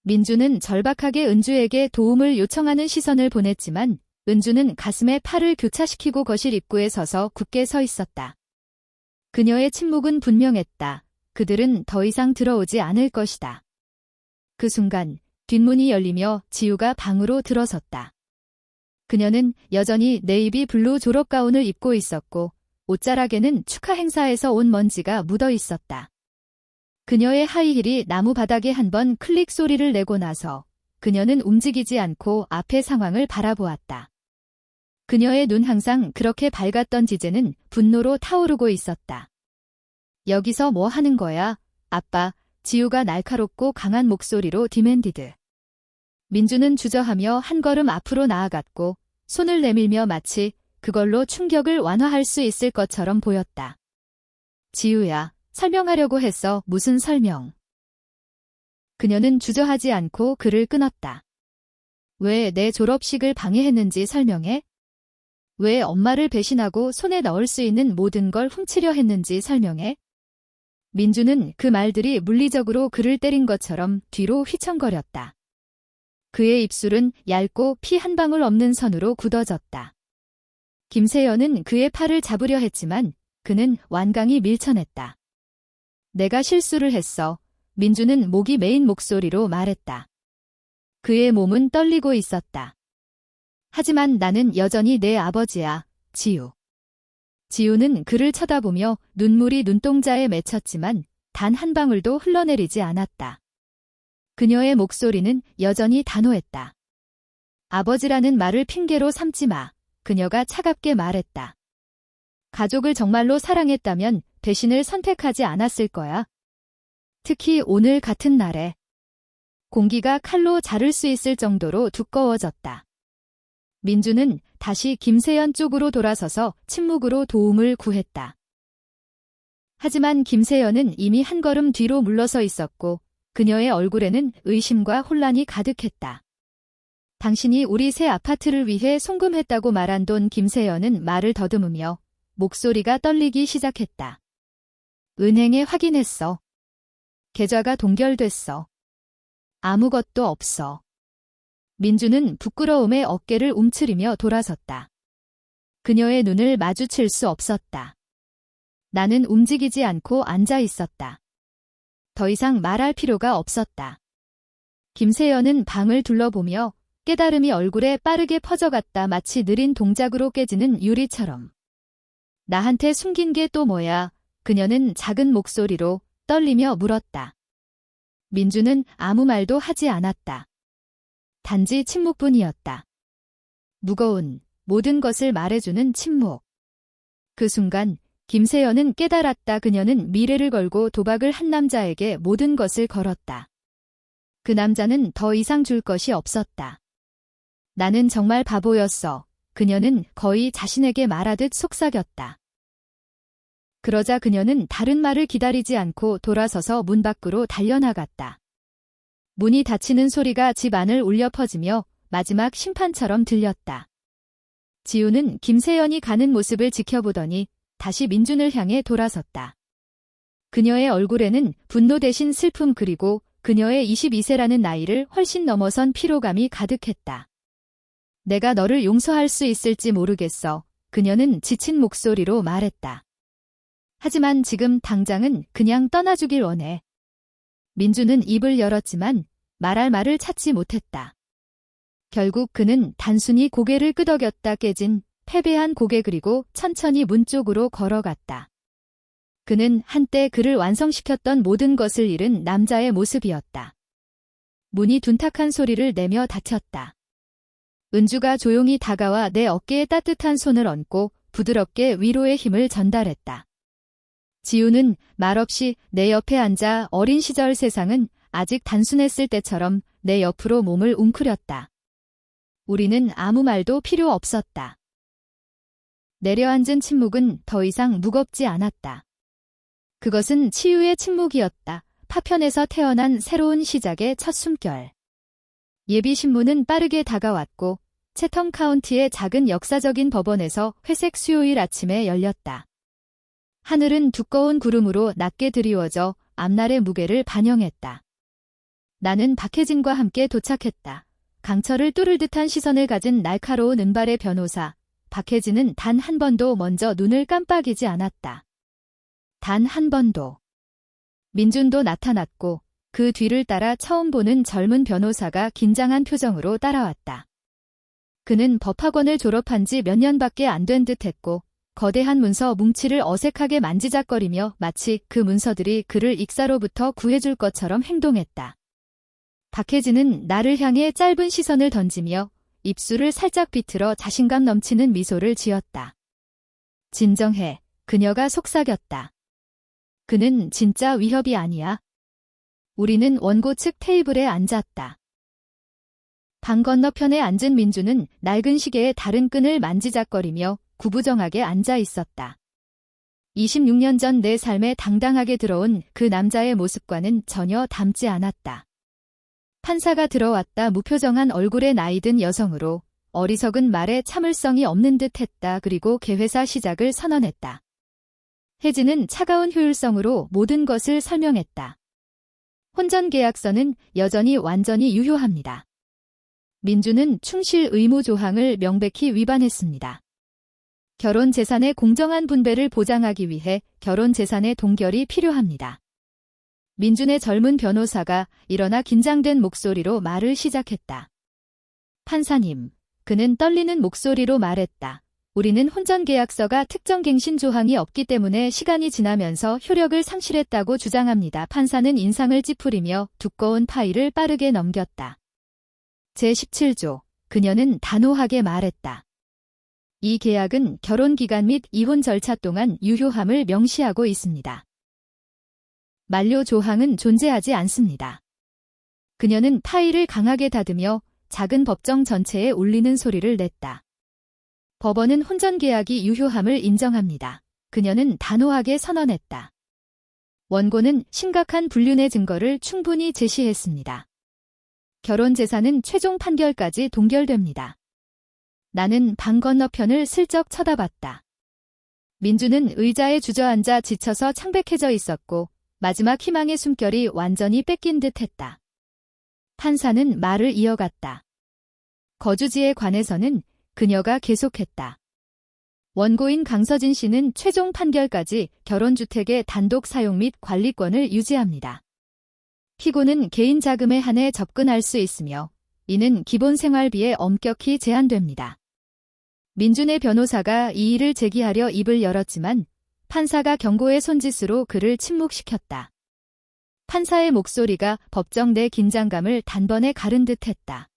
민주는 절박하게 은주에게 도움을 요청하는 시선을 보냈지만 은주는 가슴에 팔을 교차시키고 거실 입구에 서서 굳게 서 있었다. 그녀의 침묵은 분명했다. 그들은 더 이상 들어오지 않을 것이다. 그 순간 뒷문이 열리며 지우가 방으로 들어섰다. 그녀는 여전히 네이비 블루 졸업가운을 입고 있었고 옷자락에는 축하 행사에서 온 먼지가 묻어 있었다. 그녀의 하이힐이 나무 바닥에 한 번 클릭 소리를 내고 나서 그녀는 움직이지 않고 앞의 상황을 바라보았다. 그녀의 눈 항상 그렇게 밝았던 지제는 분노로 타오르고 있었다. 여기서 뭐 하는 거야, 아빠? 지우가 날카롭고 강한 목소리로 디맨디드. 민주는 주저하며 한 걸음 앞으로 나아갔고 손을 내밀며 마치 그걸로 충격을 완화할 수 있을 것처럼 보였다. 지우야, 설명하려고 했어. 무슨 설명? 그녀는 주저하지 않고 그를 끊었다. 왜 내 졸업식을 방해했는지 설명해? 왜 엄마를 배신하고 손에 넣을 수 있는 모든 걸 훔치려 했는지 설명해? 민주는 그 말들이 물리적으로 그를 때린 것처럼 뒤로 휘청거렸다. 그의 입술은 얇고 피 한 방울 없는 선으로 굳어졌다. 김세연은 그의 팔을 잡으려 했지만 그는 완강히 밀쳐냈다. 내가 실수를 했어. 민주는 목이 메인 목소리로 말했다. 그의 몸은 떨리고 있었다. 하지만 나는 여전히 내 아버지야, 지우. 지우는 그를 쳐다보며 눈물이 눈동자에 맺혔지만 단 한 방울도 흘러내리지 않았다. 그녀의 목소리는 여전히 단호했다. 아버지라는 말을 핑계로 삼지 마. 그녀가 차갑게 말했다. 가족을 정말로 사랑했다면 배신을 선택하지 않았을 거야. 특히 오늘 같은 날에. 공기가 칼로 자를 수 있을 정도로 두꺼워졌다. 민주는 다시 김세연 쪽으로 돌아서서 침묵으로 도움을 구했다. 하지만 김세연은 이미 한 걸음 뒤로 물러서 있었고 그녀의 얼굴에는 의심과 혼란이 가득했다. 당신이 우리 새 아파트를 위해 송금했다고 말한 돈. 김세연은 말을 더듬으며 목소리가 떨리기 시작했다. 은행에 확인했어. 계좌가 동결됐어. 아무것도 없어. 민주는 부끄러움에 어깨를 움츠리며 돌아섰다. 그녀의 눈을 마주칠 수 없었다. 나는 움직이지 않고 앉아 있었다. 더 이상 말할 필요가 없었다. 김세연은 방을 둘러보며 깨달음이 얼굴에 빠르게 퍼져갔다. 마치 느린 동작으로 깨지는 유리처럼. 나한테 숨긴 게 또 뭐야? 그녀는 작은 목소리로 떨리며 물었다. 민주는 아무 말도 하지 않았다. 단지 침묵뿐이었다. 무거운 모든 것을 말해주는 침묵. 그 순간 김세연은 깨달았다. 그녀는 미래를 걸고 도박을 한 남자에게 모든 것을 걸었다. 그 남자는 더 이상 줄 것이 없었다. 나는 정말 바보였어. 그녀는 거의 자신에게 말하듯 속삭였다. 그러자 그녀는 다른 말을 기다리지 않고 돌아서서 문 밖으로 달려나갔다. 문이 닫히는 소리가 집 안을 울려 퍼지며 마지막 심판처럼 들렸다. 지우는 김세연이 가는 모습을 지켜보더니 다시 민준을 향해 돌아섰다. 그녀의 얼굴에는 분노 대신 슬픔 그리고 그녀의 22세라는 나이를 훨씬 넘어선 피로감이 가득했다. 내가 너를 용서할 수 있을지 모르겠어. 그녀는 지친 목소리로 말했다. 하지만 지금 당장은 그냥 떠나주길 원해. 민주는 입을 열었지만 말할 말을 찾지 못했다. 결국 그는 단순히 고개를 끄덕였다. 깨진, 패배한 고개 그리고 천천히 문 쪽으로 걸어갔다. 그는 한때 그를 완성시켰던 모든 것을 잃은 남자의 모습이었다. 문이 둔탁한 소리를 내며 닫혔다. 은주가 조용히 다가와 내 어깨에 따뜻한 손을 얹고 부드럽게 위로의 힘을 전달했다. 지우는 말없이 내 옆에 앉아 어린 시절 세상은 아직 단순했을 때처럼 내 옆으로 몸을 웅크렸다. 우리는 아무 말도 필요 없었다. 내려앉은 침묵은 더 이상 무겁지 않았다. 그것은 치유의 침묵이었다. 파편에서 태어난 새로운 시작의 첫 숨결. 예비신문은 빠르게 다가왔고 채텀 카운티의 작은 역사적인 법원에서 회색 수요일 아침에 열렸다. 하늘은 두꺼운 구름으로 낮게 드리워져 앞날의 무게를 반영했다. 나는 박혜진과 함께 도착했다. 강철을 뚫을 듯한 시선을 가진 날카로운 은발의 변호사. 박혜진은 단 한 번도 먼저 눈을 깜빡이지 않았다. 단 한 번도. 민준도 나타났고 그 뒤를 따라 처음 보는 젊은 변호사가 긴장한 표정으로 따라왔다. 그는 법학원을 졸업한 지 몇 년밖에 안 된 듯했고 거대한 문서 뭉치를 어색하게 만지작거리며 마치 그 문서들이 그를 익사로부터 구해줄 것처럼 행동했다. 박혜진은 나를 향해 짧은 시선을 던지며 입술을 살짝 비틀어 자신감 넘치는 미소를 지었다. 진정해. 그녀가 속삭였다. 그는 진짜 위협이 아니야. 우리는 원고 측 테이블에 앉았다. 방 건너편에 앉은 민주는 낡은 시계의 다른 끈을 만지작거리며 구부정하게 앉아 있었다. 26년 전 내 삶에 당당하게 들어온 그 남자의 모습과는 전혀 닮지 않았다. 판사가 들어왔다. 무표정한 얼굴의 나이든 여성으로 어리석은 말에 참을성이 없는 듯 했다. 그리고 개회사 시작을 선언했다. 혜진은 차가운 효율성으로 모든 것을 설명했다. 혼전계약서는 여전히 완전히 유효합니다. 민주는 충실 의무 조항을 명백히 위반했습니다. 결혼 재산의 공정한 분배를 보장하기 위해 결혼 재산의 동결이 필요합니다. 민준의 젊은 변호사가 일어나 긴장된 목소리로 말을 시작했다. 판사님, 그는 떨리는 목소리로 말했다. 우리는 혼전계약서가 특정 갱신 조항이 없기 때문에 시간이 지나면서 효력을 상실했다고 주장합니다. 판사는 인상을 찌푸리며 두꺼운 파일을 빠르게 넘겼다. 제17조, 그녀는 단호하게 말했다. 이 계약은 결혼 기간 및 이혼 절차 동안 유효함을 명시하고 있습니다. 만료 조항은 존재하지 않습니다. 그녀는 파일을 강하게 닫으며 작은 법정 전체에 울리는 소리를 냈다. 법원은 혼전계약이 유효함을 인정합니다. 그녀는 단호하게 선언했다. 원고는 심각한 불륜의 증거를 충분히 제시했습니다. 결혼 재산은 최종 판결까지 동결됩니다. 나는 방 건너편을 슬쩍 쳐다봤다. 민주는 의자에 주저앉아 지쳐서 창백해져 있었고 마지막 희망의 숨결이 완전히 뺏긴 듯 했다. 판사는 말을 이어갔다. 거주지에 관해서는 그녀가 계속했다. 원고인 강서진 씨는 최종 판결까지 결혼주택의 단독 사용 및 관리권을 유지합니다. 피고는 개인 자금에 한해 접근할 수 있으며 이는 기본 생활비에 엄격히 제한됩니다. 민준의 변호사가 이의를 제기하려 입을 열었지만 판사가 경고의 손짓으로 그를 침묵시켰다. 판사의 목소리가 법정 내 긴장감을 단번에 가른 듯했다.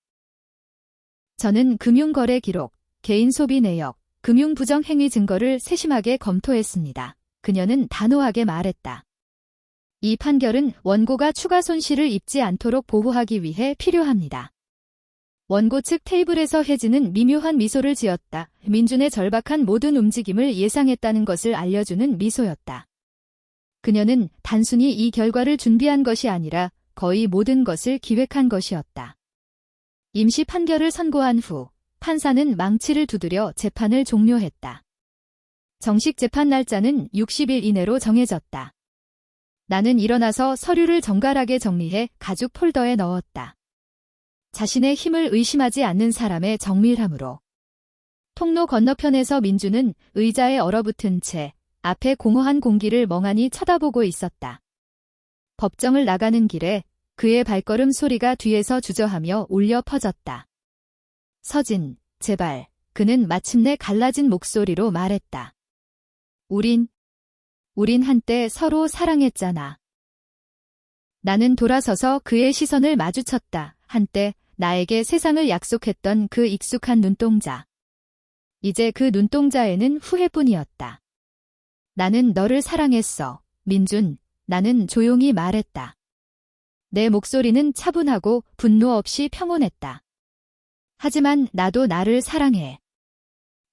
저는 금융거래 기록, 개인 소비 내역, 금융부정행위 증거를 세심하게 검토했습니다. 그녀는 단호하게 말했다. 이 판결은 원고가 추가 손실을 입지 않도록 보호하기 위해 필요합니다. 원고 측 테이블에서 혜진은 미묘한 미소를 지었다. 민준의 절박한 모든 움직임을 예상했다는 것을 알려주는 미소였다. 그녀는 단순히 이 결과를 준비한 것이 아니라 거의 모든 것을 기획한 것이었다. 임시 판결을 선고한 후 판사는 망치를 두드려 재판을 종료했다. 정식 재판 날짜는 60일 이내로 정해졌다. 나는 일어나서 서류를 정갈하게 정리해 가죽 폴더에 넣었다. 자신의 힘을 의심하지 않는 사람의 정밀함으로. 통로 건너편에서 민주는 의자에 얼어붙은 채 앞에 공허한 공기를 멍하니 쳐다보고 있었다. 법정을 나가는 길에 그의 발걸음 소리가 뒤에서 주저하며 울려 퍼졌다. 서진, 제발. 그는 마침내 갈라진 목소리로 말했다. 우린 한때 서로 사랑했잖아. 나는 돌아서서 그의 시선을 마주쳤다. 한때 나에게 세상을 약속했던 그 익숙한 눈동자. 이제 그 눈동자에는 후회뿐이었다. 나는 너를 사랑했어, 민준. 나는 조용히 말했다. 내 목소리는 차분하고 분노 없이 평온했다. 하지만 나도 나를 사랑해.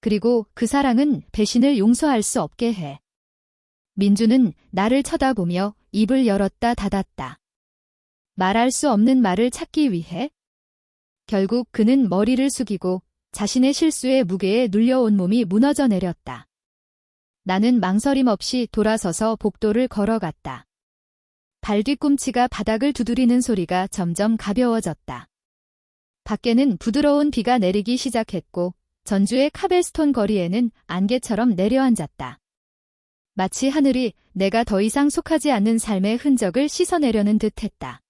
그리고 그 사랑은 배신을 용서할 수 없게 해. 민주는 나를 쳐다보며 입을 열었다 닫았다. 말할 수 없는 말을 찾기 위해? 결국 그는 머리를 숙이고 자신의 실수의 무게에 눌려 온몸이 무너져 내렸다. 나는 망설임 없이 돌아서서 복도를 걸어갔다. 발 뒤꿈치가 바닥을 두드리는 소리가 점점 가벼워졌다. 밖에는 부드러운 비가 내리기 시작했고 전주의 카벨스톤 거리에는 안개처럼 내려앉았다. 마치 하늘이 내가 더 이상 속하지 않는 삶의 흔적을 씻어내려는 듯했다.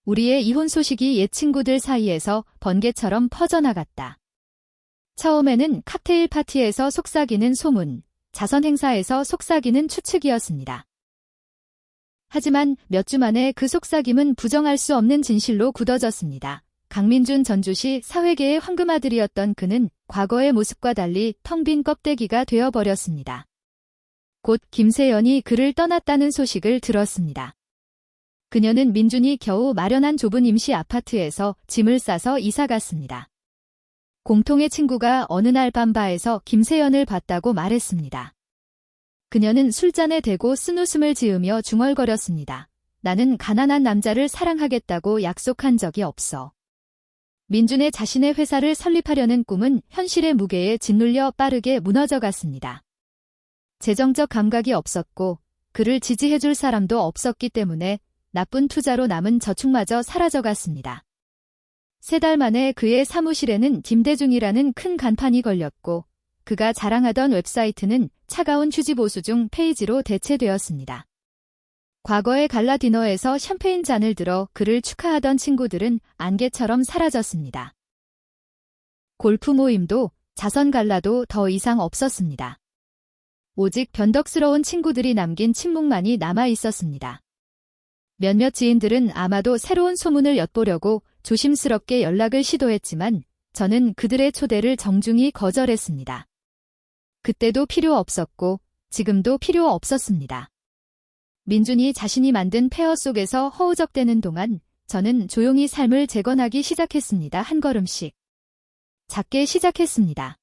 우리의 이혼 소식이 옛 친구들 사이에서 번개처럼 퍼져나갔다. 처음에는 칵테일 파티에서 속삭이는 소문, 자선 행사에서 속삭이는 추측이었습니다. 하지만 몇 주 만에 그 속삭임은 부정할 수 없는 진실로 굳어졌습니다. 강민준 전주시 사회계의 황금아들이었던 그는 과거의 모습과 달리 텅 빈 껍데기가 되어버렸습니다. 곧 김세연이 그를 떠났다는 소식을 들었습니다. 그녀는 민준이 겨우 마련한 좁은 임시 아파트에서 짐을 싸서 이사 갔습니다. 공통의 친구가 어느 날 밤바에서 김세연을 봤다고 말했습니다. 그녀는 술잔에 대고 쓴웃음을 지으며 중얼거렸습니다. 나는 가난한 남자를 사랑하겠다고 약속한 적이 없어. 민준의 자신의 회사를 설립하려는 꿈은 현실의 무게에 짓눌려 빠르게 무너져갔습니다. 재정적 감각이 없었고 그를 지지해줄 사람도 없었기 때문에 나쁜 투자로 남은 저축마저 사라져갔습니다. 3달 만에 그의 사무실에는 김대중이라는 큰 간판이 걸렸고 그가 자랑하던 웹사이트는 차가운 휴지보수 중 페이지로 대체되었습니다. 과거의 갈라 디너에서 샴페인 잔을 들어 그를 축하하던 친구들은 안개처럼 사라졌습니다. 골프 모임도 자선 갈라도 더 이상 없었습니다. 오직 변덕스러운 친구들이 남긴 침묵만이 남아 있었습니다. 몇몇 지인들은 아마도 새로운 소문을 엿보려고 조심스럽게 연락을 시도했지만 저는 그들의 초대를 정중히 거절했습니다. 그때도 필요 없었고 지금도 필요 없었습니다. 민준이 자신이 만든 폐허 속에서 허우적대는 동안 저는 조용히 삶을 재건하기 시작했습니다. 한 걸음씩. 작게 시작했습니다.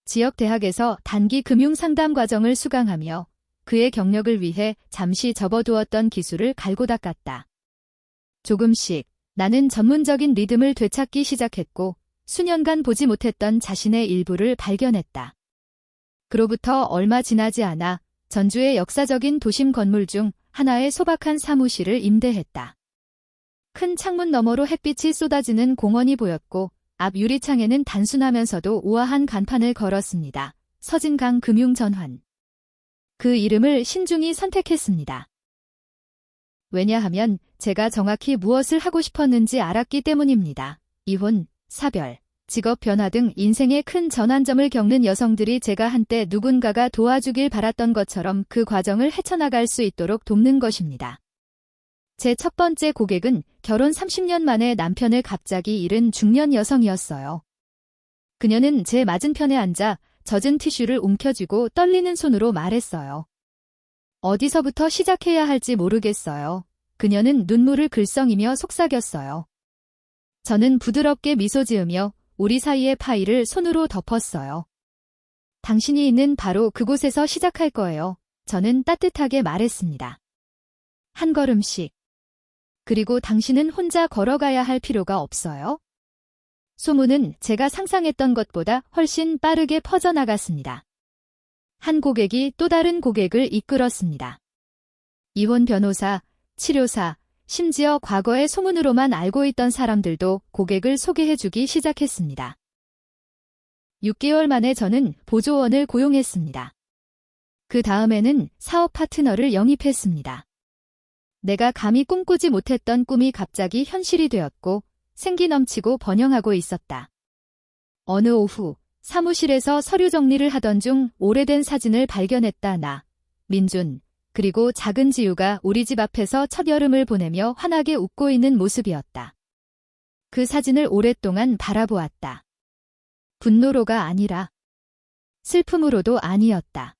지역 대학에서 단기 금융 상담 과정을 수강하며 그의 경력을 위해 잠시 접어두었던 기술을 갈고 닦았다. 조금씩 나는 전문적인 리듬을 되찾기 시작했고 수년간 보지 못했던 자신의 일부를 발견했다. 그로부터 얼마 지나지 않아 전주의 역사적인 도심 건물 중 하나의 소박한 사무실을 임대했다. 큰 창문 너머로 햇빛이 쏟아지는 공원이 보였고 앞 유리창에는 단순하면서도 우아한 간판을 걸었습니다. 서진강 금융전환. 그 이름을 신중히 선택했습니다. 왜냐하면 제가 정확히 무엇을 하고 싶었는지 알았기 때문입니다. 이혼, 사별, 직업 변화 등 인생의 큰 전환점을 겪는 여성들이 제가 한때 누군가가 도와주길 바랐던 것처럼 그 과정을 헤쳐나갈 수 있도록 돕는 것입니다. 제 첫 번째 고객은 결혼 30년 만에 남편을 갑자기 잃은 중년 여성이었어요. 그녀는 제 맞은편에 앉아 젖은 티슈를 움켜쥐고 떨리는 손으로 말했어요. 어디서부터 시작해야 할지 모르겠어요. 그녀는 눈물을 글썽이며 속삭였어요. 저는 부드럽게 미소 지으며 우리 사이의 파이를 손으로 덮었어요. 당신이 있는 바로 그곳에서 시작할 거예요. 저는 따뜻하게 말했습니다. 한 걸음씩. 그리고 당신은 혼자 걸어가야 할 필요가 없어요. 소문은 제가 상상했던 것보다 훨씬 빠르게 퍼져나갔습니다. 한 고객이 또 다른 고객을 이끌었습니다. 이혼 변호사, 치료사, 심지어 과거의 소문으로만 알고 있던 사람들도 고객을 소개해주기 시작했습니다. 6개월 만에 저는 보조원을 고용했습니다. 그 다음에는 사업 파트너를 영입했습니다. 내가 감히 꿈꾸지 못했던 꿈이 갑자기 현실이 되었고 생기 넘치고 번영하고 있었다. 어느 오후 사무실에서 서류 정리를 하던 중 오래된 사진을 발견했다. 나, 민준, 그리고 작은 지우가 우리 집 앞에서 첫 여름을 보내며 환하게 웃고 있는 모습이었다. 그 사진을 오랫동안 바라보았다. 분노로가 아니라 슬픔으로도 아니었다.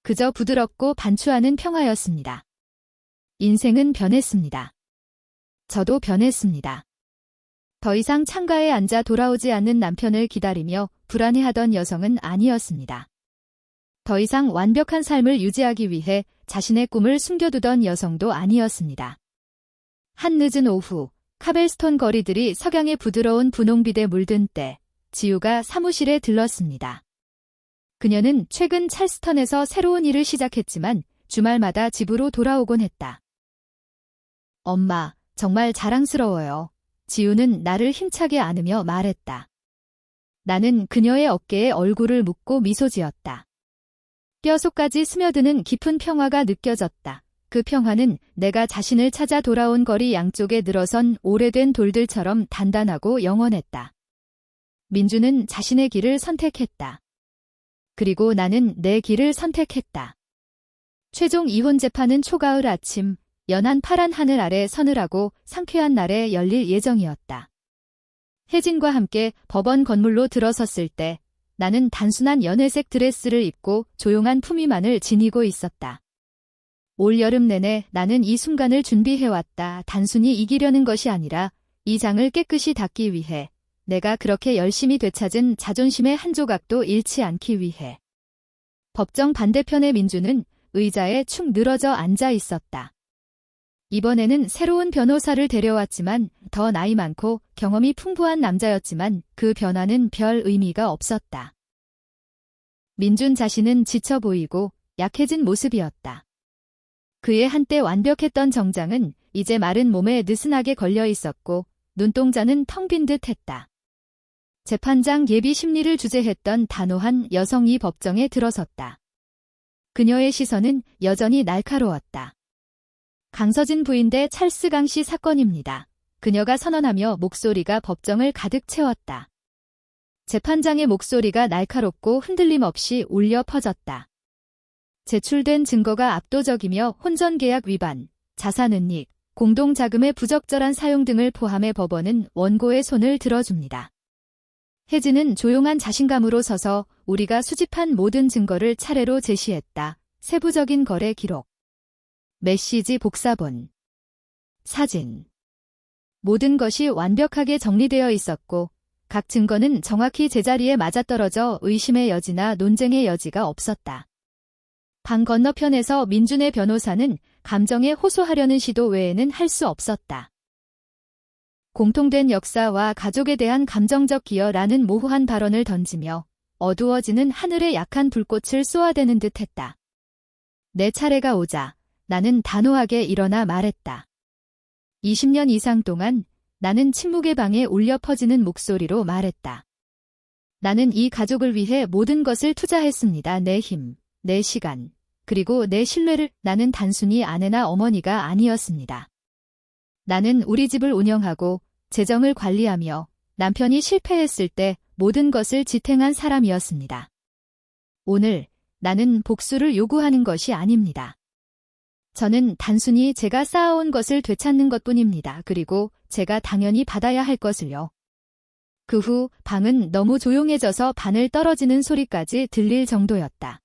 그저 부드럽고 반추하는 평화였습니다. 인생은 변했습니다. 저도 변했습니다. 더 이상 창가에 앉아 돌아오지 않는 남편을 기다리며 불안해하던 여성은 아니었습니다. 더 이상 완벽한 삶을 유지하기 위해 자신의 꿈을 숨겨두던 여성도 아니었습니다. 한 늦은 오후, 카벨스톤 거리들이 석양의 부드러운 분홍빛에 물든 때, 지우가 사무실에 들렀습니다. 그녀는 최근 찰스턴에서 새로운 일을 시작했지만 주말마다 집으로 돌아오곤 했다. 엄마, 정말 자랑스러워요. 지우는 나를 힘차게 안으며 말했다. 나는 그녀의 어깨에 얼굴을 묻고 미소 지었다. 뼈속까지 스며드는 깊은 평화가 느껴졌다. 그 평화는 내가 자신을 찾아 돌아온 거리 양쪽에 늘어선 오래된 돌들처럼 단단하고 영원했다. 민주는 자신의 길을 선택했다. 그리고 나는 내 길을 선택했다. 최종 이혼 재판은 초가을 아침, 연한 파란 하늘 아래 서늘하고 상쾌한 날에 열릴 예정이었다. 혜진과 함께 법원 건물로 들어섰을 때 나는 단순한 연회색 드레스를 입고 조용한 품위만을 지니고 있었다. 올 여름 내내 나는 이 순간을 준비해왔다. 단순히 이기려는 것이 아니라 이 장을 깨끗이 닦기 위해, 내가 그렇게 열심히 되찾은 자존심의 한 조각도 잃지 않기 위해. 법정 반대편의 민주는 의자에 축 늘어져 앉아 있었다. 이번에는 새로운 변호사를 데려왔지만 더 나이 많고 경험이 풍부한 남자였지만 그 변화는 별 의미가 없었다. 민준 자신은 지쳐 보이고 약해진 모습이었다. 그의 한때 완벽했던 정장은 이제 마른 몸에 느슨하게 걸려 있었고 눈동자는 텅 빈 듯 했다. 재판장 예비 심리를 주재했던 단호한 여성이 법정에 들어섰다. 그녀의 시선은 여전히 날카로웠다. 강서진 부인 대 찰스 강씨 사건입니다. 그녀가 선언하며 목소리가 법정을 가득 채웠다. 재판장의 목소리가 날카롭고 흔들림 없이 울려 퍼졌다. 제출된 증거가 압도적이며 혼전계약 위반, 자산은닉, 공동자금의 부적절한 사용 등을 포함해 법원은 원고의 손을 들어줍니다. 혜진은 조용한 자신감으로 서서 우리가 수집한 모든 증거를 차례로 제시했다. 세부적인 거래 기록, 메시지 복사본, 사진. 모든 것이 완벽하게 정리되어 있었고 각 증거는 정확히 제자리에 맞아떨어져 의심의 여지나 논쟁의 여지가 없었다. 방 건너편에서 민준의 변호사는 감정에 호소하려는 시도 외에는 할 수 없었다. 공통된 역사와 가족에 대한 감정적 기여라는 모호한 발언을 던지며 어두워지는 하늘에 약한 불꽃을 쏘아대는 듯했다. 내 차례가 오자 나는 단호하게 일어나 말했다. 20년 이상 동안 나는 침묵의 방에 울려 퍼지는 목소리로 말했다. 나는 이 가족을 위해 모든 것을 투자했습니다. 내 힘, 내 시간, 그리고 내 신뢰를. 나는 단순히 아내나 어머니가 아니었습니다. 나는 우리 집을 운영하고 재정을 관리하며 남편이 실패했을 때 모든 것을 지탱한 사람이었습니다. 오늘 나는 복수를 요구하는 것이 아닙니다. 저는 단순히 제가 쌓아온 것을 되찾는 것뿐입니다. 그리고 제가 당연히 받아야 할 것을요. 그 후 방은 너무 조용해져서 바늘 떨어지는 소리까지 들릴 정도였다.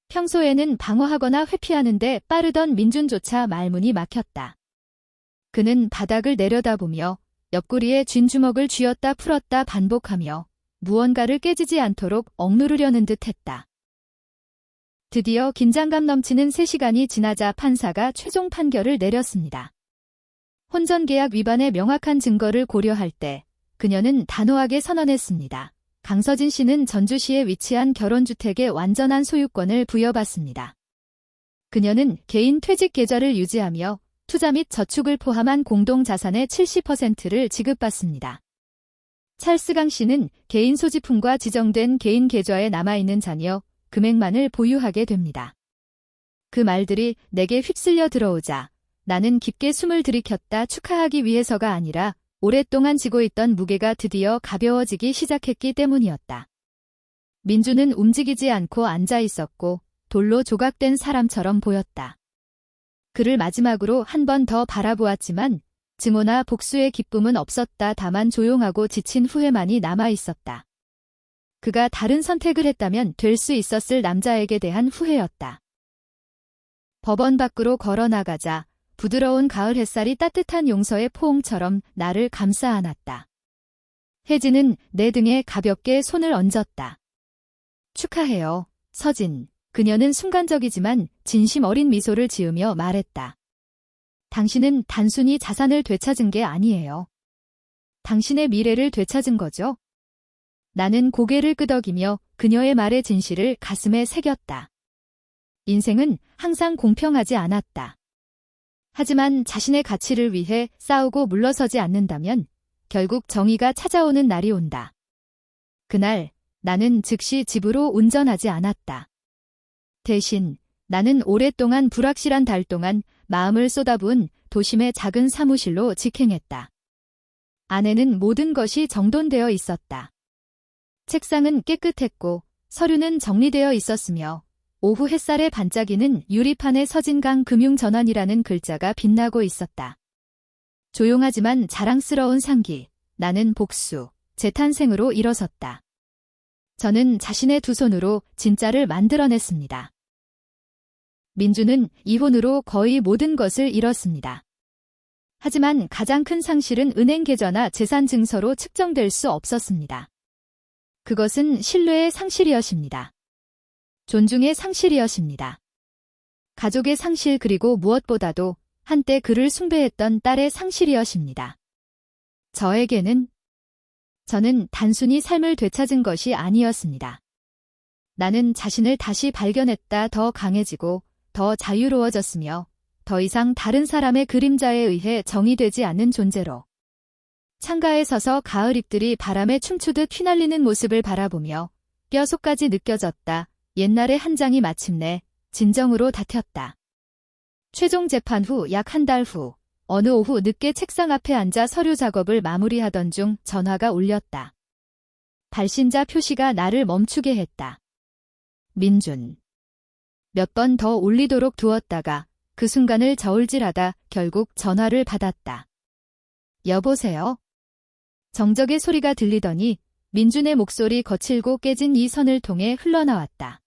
평소에는 방어하거나 회피하는데 빠르던 민준조차 말문이 막혔다. 그는 바닥을 내려다보며 옆구리에 쥔 주먹을 쥐었다 풀었다 반복하며 무언가를 깨지지 않도록 억누르려는 듯했다. 드디어 긴장감 넘치는 3시간이 지나자 판사가 최종 판결을 내렸습니다. 혼전계약 위반의 명확한 증거를 고려할 때 그녀는 단호하게 선언했습니다. 강서진 씨는 전주시에 위치한 결혼주택의 완전한 소유권을 부여받습니다. 그녀는 개인 퇴직 계좌를 유지하며 투자 및 저축을 포함한 공동자산의 70%를 지급받습니다. 찰스 강 씨는 개인 소지품과 지정된 개인 계좌에 남아있는 잔여 금액만을 보유하게 됩니다. 그 말들이 내게 휩쓸려 들어오자 나는 깊게 숨을 들이켰다. 축하하기 위해서가 아니라 오랫동안 지고 있던 무게가 드디어 가벼워지기 시작했기 때문이었다. 민주는 움직이지 않고 앉아 있었고 돌로 조각된 사람처럼 보였다. 그를 마지막으로 한 번 더 바라보았지만 증오나 복수의 기쁨은 없었다. 다만 조용하고 지친 후회만이 남아 있었다. 그가 다른 선택을 했다면 될 수 있었을 남자에게 대한 후회였다. 법원 밖으로 걸어 나가자 부드러운 가을 햇살이 따뜻한 용서의 포옹처럼 나를 감싸 안았다. 혜진은 내 등에 가볍게 손을 얹었다. 축하해요, 서진. 그녀는 순간적이지만 진심 어린 미소를 지으며 말했다. 당신은 단순히 자산을 되찾은 게 아니에요. 당신의 미래를 되찾은 거죠? 나는 고개를 끄덕이며 그녀의 말의 진실을 가슴에 새겼다. 인생은 항상 공평하지 않았다. 하지만 자신의 가치를 위해 싸우고 물러서지 않는다면 결국 정의가 찾아오는 날이 온다. 그날 나는 즉시 집으로 운전하지 않았다. 대신 나는 오랫동안 불확실한 달 동안 마음을 쏟아부은 도심의 작은 사무실로 직행했다. 안에는 모든 것이 정돈되어 있었다. 책상은 깨끗했고 서류는 정리되어 있었으며 오후 햇살에 반짝이는 유리판에 서진강 금융전환이라는 글자가 빛나고 있었다. 조용하지만 자랑스러운 상기, 나는 복수, 재탄생으로 일어섰다. 저는 자신의 두 손으로 진짜를 만들어냈습니다. 민주는 이혼으로 거의 모든 것을 잃었습니다. 하지만 가장 큰 상실은 은행 계좌나 재산 증서로 측정될 수 없었습니다. 그것은 신뢰의 상실이었습니다. 존중의 상실이었습니다. 가족의 상실 그리고 무엇보다도 한때 그를 숭배했던 딸의 상실이었습니다. 저는 단순히 삶을 되찾은 것이 아니었습니다. 나는 자신을 다시 발견했다. 더 강해지고 더 자유로워졌으며 더 이상 다른 사람의 그림자에 의해 정의되지 않는 존재로. 창가에 서서 가을 잎들이 바람에 춤추듯 휘날리는 모습을 바라보며 뼛속까지 느껴졌다. 옛날의 한 장이 마침내 진정으로 닫혔다. 최종 재판 후 약 한 달 후 어느 오후 늦게 책상 앞에 앉아 서류 작업을 마무리하던 중 전화가 울렸다. 발신자 표시가 나를 멈추게 했다. 민준. 몇 번 더 울리도록 두었다가 그 순간을 저울질하다 결국 전화를 받았다. 여보세요? 정적의 소리가 들리더니 민준의 목소리 거칠고 깨진 이 선을 통해 흘러나왔다.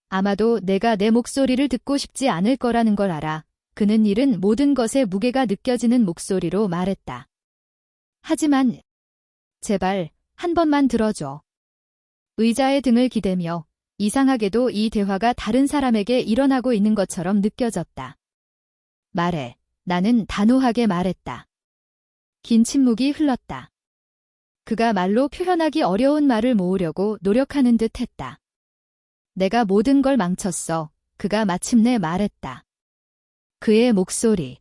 아마도 내가 내 목소리를 듣고 싶지 않을 거라는 걸 알아. 그는 잃은 모든 것의 무게가 느껴지는 목소리로 말했다. 하지만 제발 한 번만 들어줘. 의자에 등을 기대며 이상하게도 이 대화가 다른 사람에게 일어나고 있는 것처럼 느껴졌다. 말해. 나는 단호하게 말했다. 긴 침묵이 흘렀다. 그가 말로 표현하기 어려운 말을 모으려고 노력하는 듯 했다. 내가 모든 걸 망쳤어. 그가 마침내 말했다. 그의 목소리.